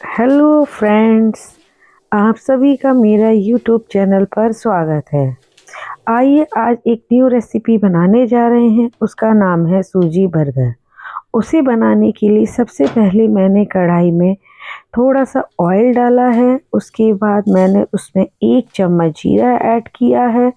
Hello friends, आप सभी का मेरा यूट्यूब चैनल पर स्वागत है। आइए आज एक न्यू रेसिपी बनाने जा रहे हैं। उसका नाम है सूजी बर्गर। उसे बनाने के लिए सबसे पहले मैंने कढ़ाई में थोड़ा सा ऑयल डाला है। उसके बाद मैंने उसमें 1 चम्मच जीरा ऐड किया है।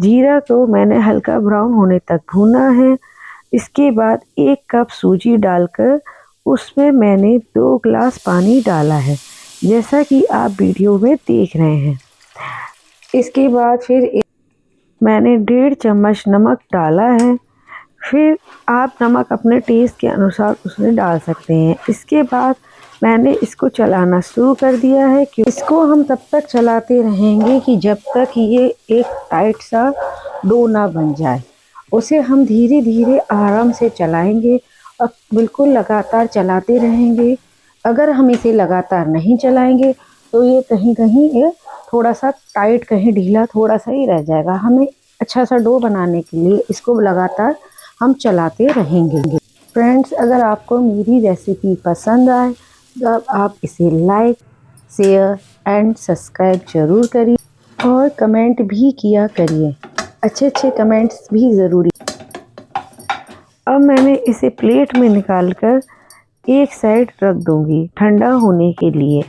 जीरा को मैंने हल्का ब्राउन होने तक भूना है। इसके बाद 1 कप सूजी डालकर उसमें मैंने 2 ग्लास पानी डाला है, जैसा कि आप वीडियो में देख रहे हैं। इसके बाद मैंने 1.5 चम्मच नमक डाला है। फिर आप नमक अपने टेस्ट के अनुसार उसमें डाल सकते हैं। इसके बाद मैंने इसको चलाना शुरू कर दिया है कि इसको हम तब तक चलाते रहेंगे कि जब तक ये एक टाइट सा डो ना बन जाए। उसे हम धीरे धीरे आराम से चलाएंगे और बिल्कुल लगातार चलाते रहेंगे। अगर हम इसे लगातार नहीं चलाएंगे तो ये कहीं कहीं ये थोड़ा सा टाइट, कहीं ढीला थोड़ा सा ही रह जाएगा। हमें अच्छा सा डो बनाने के लिए इसको लगातार हम चलाते रहेंगे। फ्रेंड्स, अगर आपको मेरी रेसिपी पसंद आए तो आप इसे लाइक, शेयर एंड सब्सक्राइब ज़रूर करिए और कमेंट भी किया करिए। अच्छे कमेंट्स भी ज़रूरी। अब मैंने इसे प्लेट में निकालकर एक साइड रख दूंगी ठंडा होने के लिए।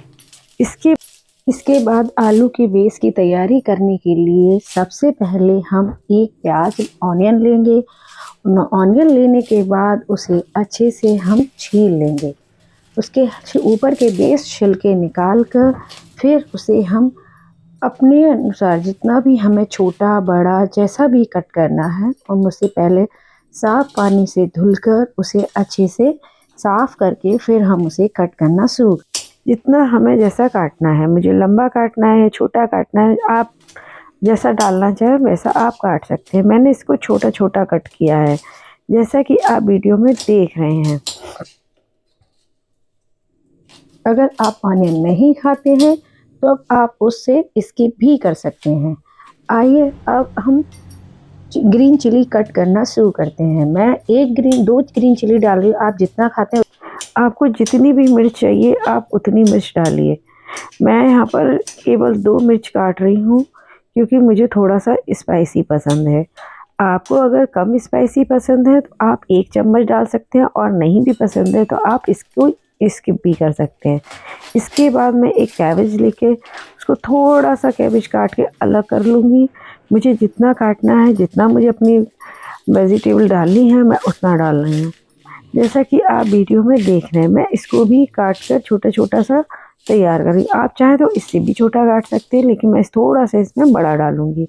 इसके बाद आलू के बेस की तैयारी करने के लिए सबसे पहले हम एक प्याज ऑनियन लेंगे। ऑनियन लेने के बाद उसे अच्छे से हम छील लेंगे। उसके ऊपर के बेस छिलके निकाल कर फिर उसे हम अपने अनुसार जितना भी हमें छोटा बड़ा जैसा भी कट करना है, हम उसे पहले साफ पानी से धुलकर उसे अच्छे से साफ करके फिर हम उसे कट करना शुरू। जितना हमें जैसा काटना है, मुझे लंबा काटना है, छोटा काटना है, आप जैसा डालना चाहे वैसा आप काट सकते हैं। मैंने इसको छोटा छोटा कट किया है, जैसा कि आप वीडियो में देख रहे हैं। अगर आप ऑनियन नहीं खाते हैं तो अब आप उससे स्किप भी कर सकते हैं। आइए अब हम ग्रीन चिली कट करना शुरू करते हैं। मैं 2 ग्रीन चिली डाल रही हूँ। आप जितना खाते हैं, आपको जितनी भी मिर्च चाहिए आप उतनी मिर्च डालिए। मैं यहाँ पर केवल 2 मिर्च काट रही हूँ क्योंकि मुझे थोड़ा सा स्पाइसी पसंद है। आपको अगर कम स्पाइसी पसंद है तो आप 1 चम्मच डाल सकते हैं और नहीं भी पसंद है तो आप इसको स्किप भी कर सकते हैं। इसके बाद मैं एक कैबेज लेके उसको थोड़ा सा कैबेज काट के अलग कर लूँगी। मुझे जितना काटना है, जितना मुझे अपनी वेजिटेबल डालनी है, मैं उतना डाल रही हूँ। जैसा कि आप वीडियो में देख रहे हैं, मैं इसको भी काट कर छोटा छोटा सा तैयार कर रही हूँ। आप चाहें तो इससे भी छोटा काट सकते हैं, लेकिन मैं थोड़ा सा इसमें बड़ा डालूँगी।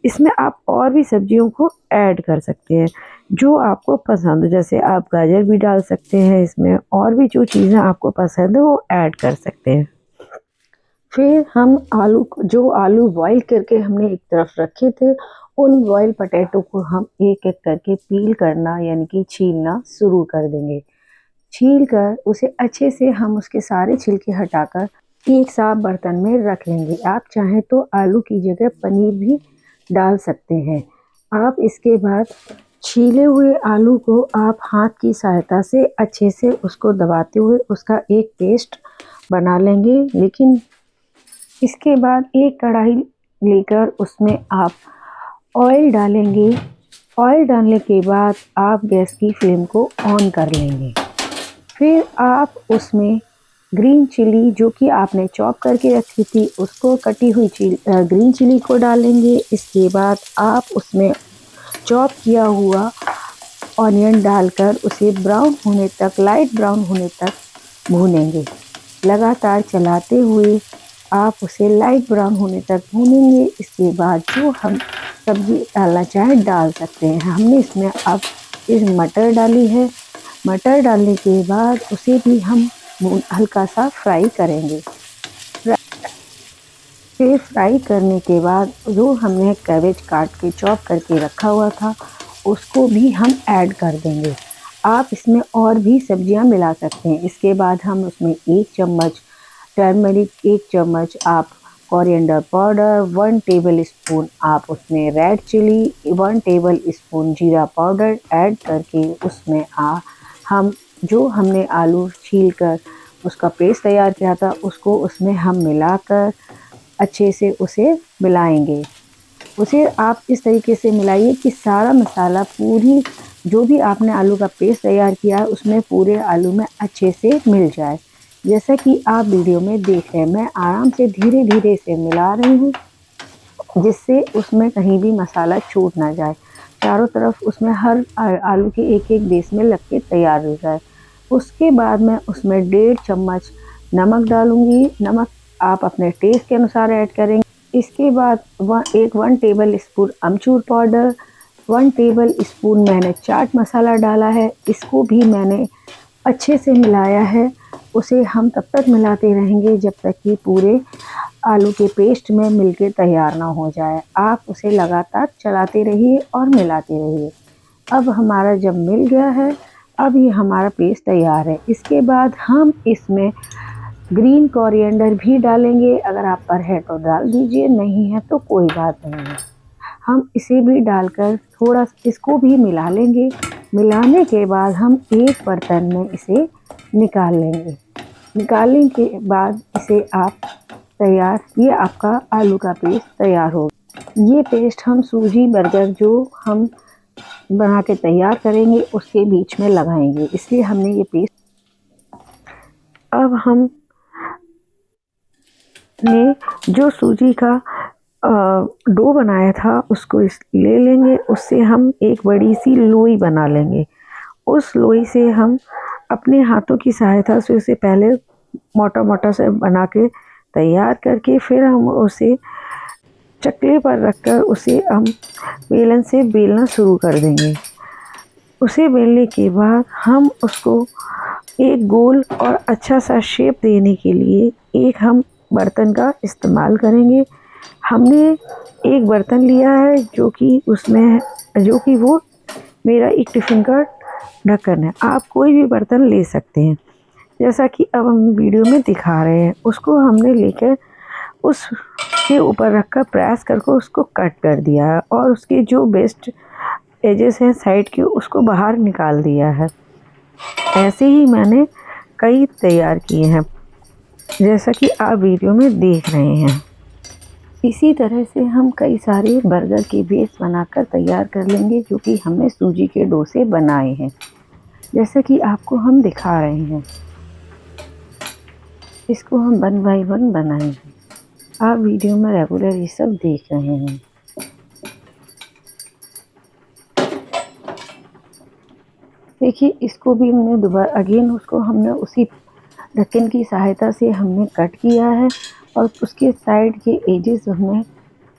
इसमें आप और भी सब्जियों को ऐड कर सकते हैं जो आपको पसंद हो। जैसे आप गाजर भी डाल सकते हैं इसमें, और भी जो चीज़ें आपको पसंद है वो ऐड कर सकते हैं। फिर हम आलू बॉईल करके हमने एक तरफ रखे थे, उन बॉयल पोटैटो को हम एक एक करके पील करना यानी कि छीलना शुरू कर देंगे। छील कर उसे अच्छे से हम उसके सारे छिलके हटाकर एक साफ बर्तन में रख लेंगे। आप चाहें तो आलू की जगह पनीर भी डाल सकते हैं। आप इसके बाद छीले हुए आलू को आप हाथ की सहायता से अच्छे से उसको दबाते हुए उसका एक पेस्ट बना लेंगे। लेकिन इसके बाद एक कढ़ाई लेकर उसमें आप ऑयल डालेंगे। ऑयल डालने के बाद आप गैस की फ्लेम को ऑन कर लेंगे। फिर आप उसमें ग्रीन चिली जो कि आपने चॉप करके रखी थी उसको कटी हुई ग्रीन चिली को डालेंगे। इसके बाद आप उसमें चॉप किया हुआ ऑनियन डालकर उसे ब्राउन होने तक, लाइट ब्राउन होने तक भूनेंगे। लगातार चलाते हुए आप उसे लाइट ब्राउन होने तक भूनेंगे। इसके बाद जो हम सब्जी डालना चाहें डाल सकते हैं। हमने इसमें अब इस मटर डाली है। मटर डालने के बाद उसे भी हम हल्का सा फ्राई करेंगे। फिर फ्राई करने के बाद जो हमने कैबेज काट के चॉप करके रखा हुआ था उसको भी हम ऐड कर देंगे। आप इसमें और भी सब्जियां मिला सकते हैं। इसके बाद हम उसमें 1 चम्मच टर्मरिक, 1 चम्मच आप कोरिएंडर पाउडर, 1 टेबल स्पून आप उसमें रेड चिली, 1 टेबल स्पून जीरा पाउडर ऐड करके उसमें हम जो हमने आलू छील कर उसका पेस्ट तैयार किया था उसको उसमें हम मिलाकर अच्छे से उसे मिलाएंगे। उसे आप इस तरीके से मिलाइए कि सारा मसाला पूरी जो भी आपने आलू का पेस्ट तैयार किया है उसमें पूरे आलू में अच्छे से मिल जाए। जैसा कि आप वीडियो में देख रहे हैं, मैं आराम से धीरे धीरे इसे मिला रही हूँ जिससे उसमें कहीं भी मसाला छूट ना जाए, चारों तरफ उसमें हर आलू के एक एक बेस में लग के तैयार हो जाए। उसके बाद मैं उसमें 1.5 चम्मच नमक डालूंगी। नमक आप अपने टेस्ट के अनुसार ऐड करेंगे। इसके बाद 1 टेबल स्पून अमचूर पाउडर, 1 टेबल स्पून मैंने चाट मसाला डाला है। इसको भी मैंने अच्छे से मिलाया है। उसे हम तब तक मिलाते रहेंगे जब तक कि पूरे आलू के पेस्ट में मिलके तैयार ना हो जाए। आप उसे लगातार चलाते रहिए और मिलाते रहिए। अब हमारा जब मिल गया है, अब ये हमारा पेस्ट तैयार है। इसके बाद हम इसमें ग्रीन कोरिएंडर भी डालेंगे। अगर आप पर है तो डाल दीजिए, नहीं है तो कोई बात नहीं है। हम इसे भी डालकर थोड़ा इसको भी मिला लेंगे। मिलाने के बाद हम एक बर्तन में इसे निकाल लेंगे। निकालने के बाद इसे आप तैयार, ये आपका आलू का पेस्ट तैयार हो। ये पेस्ट हम सूजी बर्गर जो हम बना के तैयार करेंगे उसके बीच में लगाएंगे, इसलिए हमने ये पेस्ट। अब हम ने जो सूजी का डो बनाया था उसको ले लेंगे। उससे हम एक बड़ी सी लोई बना लेंगे। उस लोई से हम अपने हाथों की सहायता से उसे पहले मोटा मोटा से बना के तैयार करके फिर हम उसे चकले पर रखकर उसे हम बेलन से बेलना शुरू कर देंगे। उसे बेलने के बाद हम उसको एक गोल और अच्छा सा शेप देने के लिए एक हम बर्तन का इस्तेमाल करेंगे। हमने एक बर्तन लिया है जो कि वो मेरा एक टिफ़िन का ढक्कन है। आप कोई भी बर्तन ले सकते हैं, जैसा कि अब हम वीडियो में दिखा रहे हैं। उसको हमने लेकर उसके ऊपर रखकर प्रेस करके उसको कट कर दिया है और उसके जो बेस्ट एजेस हैं साइड के उसको बाहर निकाल दिया है। ऐसे ही मैंने कई तैयार किए हैं जैसा कि आप वीडियो में देख रहे हैं। इसी तरह से हम कई सारे बर्गर के बेस बनाकर तैयार कर लेंगे जो कि हमने सूजी के डो से बनाए हैं, जैसा कि आपको हम दिखा रहे हैं। इसको हम 1 बाय 1 बनाएंगे। आप वीडियो में रेगुलर ये सब देख रहे हैं। देखिए, इसको भी हमने दोबारा उसको हमने उसी ढक्कन की सहायता से हमने कट किया है और उसके साइड के एजेस हमने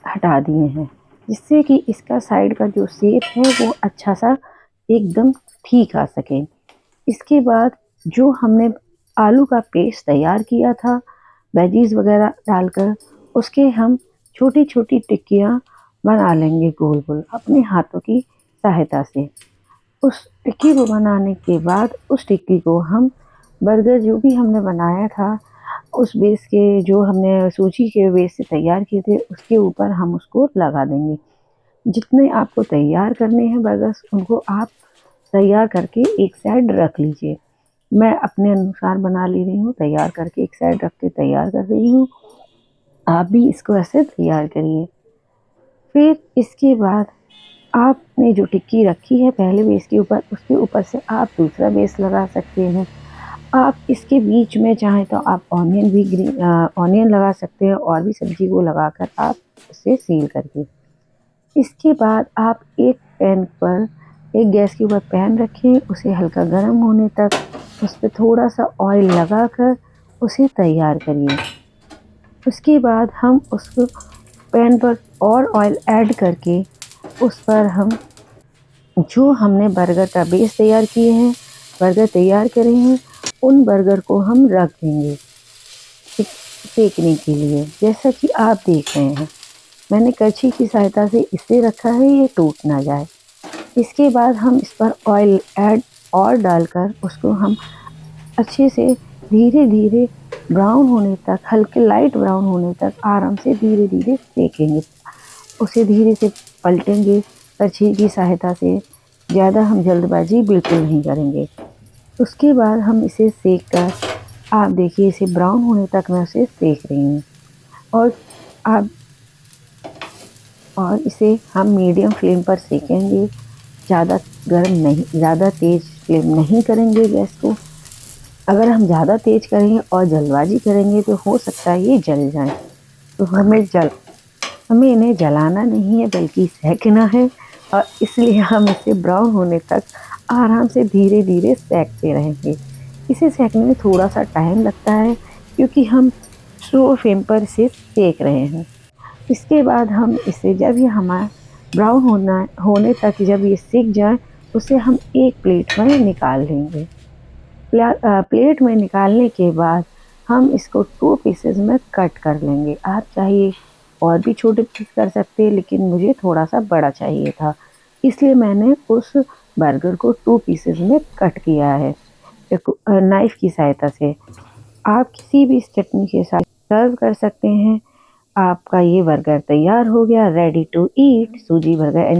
हटा दिए हैं, जिससे कि इसका साइड का जो शेप है वो अच्छा सा एकदम ठीक आ सके। इसके बाद जो हमने आलू का पेस्ट तैयार किया था वेजीज वगैरह डालकर, उसके हम छोटी छोटी टिक्कियाँ बना लेंगे गोल गोल अपने हाथों की सहायता से। उस टिक्की को बनाने के बाद उस टिक्की को हम बर्गर जो भी हमने बनाया था उस बेस के जो हमने सूजी के बेस से तैयार किए थे उसके ऊपर हम उसको लगा देंगे। जितने आपको तैयार करने हैं बर्गर्स उनको आप तैयार करके एक साइड रख लीजिए। मैं अपने अनुसार बना ले रही हूँ, तैयार करके एक साइड रख के तैयार कर रही हूँ। आप भी इसको ऐसे तैयार करिए। फिर इसके बाद आपने जो टिक्की रखी है पहले बेस के ऊपर, उसके ऊपर से आप दूसरा बेस लगा सकते हैं। आप इसके बीच में चाहें तो आप ऑनियन लगा सकते हैं और भी सब्जी को लगाकर आप उसे सील करके। इसके बाद आप एक गैस के ऊपर पैन रखें, उसे हल्का गर्म होने तक उस पर थोड़ा सा ऑयल लगाकर उसे तैयार करिए। उसके बाद हम उसको पैन पर और ऑयल ऐड करके उस पर हम जो हमने बर्गर का बेस तैयार किए हैं, बर्गर तैयार करे हैं, उन बर्गर को हम रख देंगे सेकने के लिए। जैसा कि आप देख रहे हैं मैंने कड़छी की सहायता से इसे रखा है, ये टूट ना जाए। इसके बाद हम इस पर ऑयल ऐड और डालकर उसको हम अच्छे से धीरे धीरे ब्राउन होने तक, हल्के लाइट ब्राउन होने तक आराम से धीरे धीरे सेकेंगे। उसे धीरे से पलटेंगे कड़छी की सहायता से, ज़्यादा हम जल्दबाजी बिल्कुल नहीं करेंगे। उसके बाद हम इसे सेक कर आप देखिए इसे ब्राउन होने तक मैं उसे सेक रही हूँ। और आप और इसे हम मीडियम फ्लेम पर सेकेंगे, ज़्यादा गर्म नहीं, ज़्यादा तेज़ फ्लेम नहीं करेंगे गैस को। अगर हम ज़्यादा तेज़ करेंगे और जल्दबाजी करेंगे तो हो सकता है ये जल जाएँ। तो हमें इन्हें जलाना नहीं है बल्कि सेंकना है, और इसलिए हम इसे ब्राउन होने तक आराम से धीरे-धीरे सेंकते रहेंगे। इसे सेंकने में थोड़ा-सा टाइम लगता है क्योंकि हम स्लो फ्लेम पर इसे सेंक रहे हैं। इसके बाद हम इसे जब ये हमारा ब्राउन होने तक जब ये सिक जाए, उसे हम एक प्लेट में निकाल लेंगे। प्लेट में निकालने के बाद हम इसको 2 पीसेज़ में कट कर लेंगे। आप चाहे और भी छोटे पीस कर सकते हैं, लेकिन मुझे थोड़ा-सा बड़ा चाहिए था, इसलिए मैंने उस बर्गर को 2 पीसेज़ में कट किया है एक नाइफ़ की सहायता से। आप किसी भी चटनी के साथ सर्व कर सकते हैं। आपका ये बर्गर तैयार हो गया, रेडी टू ईट सूजी बर्गर।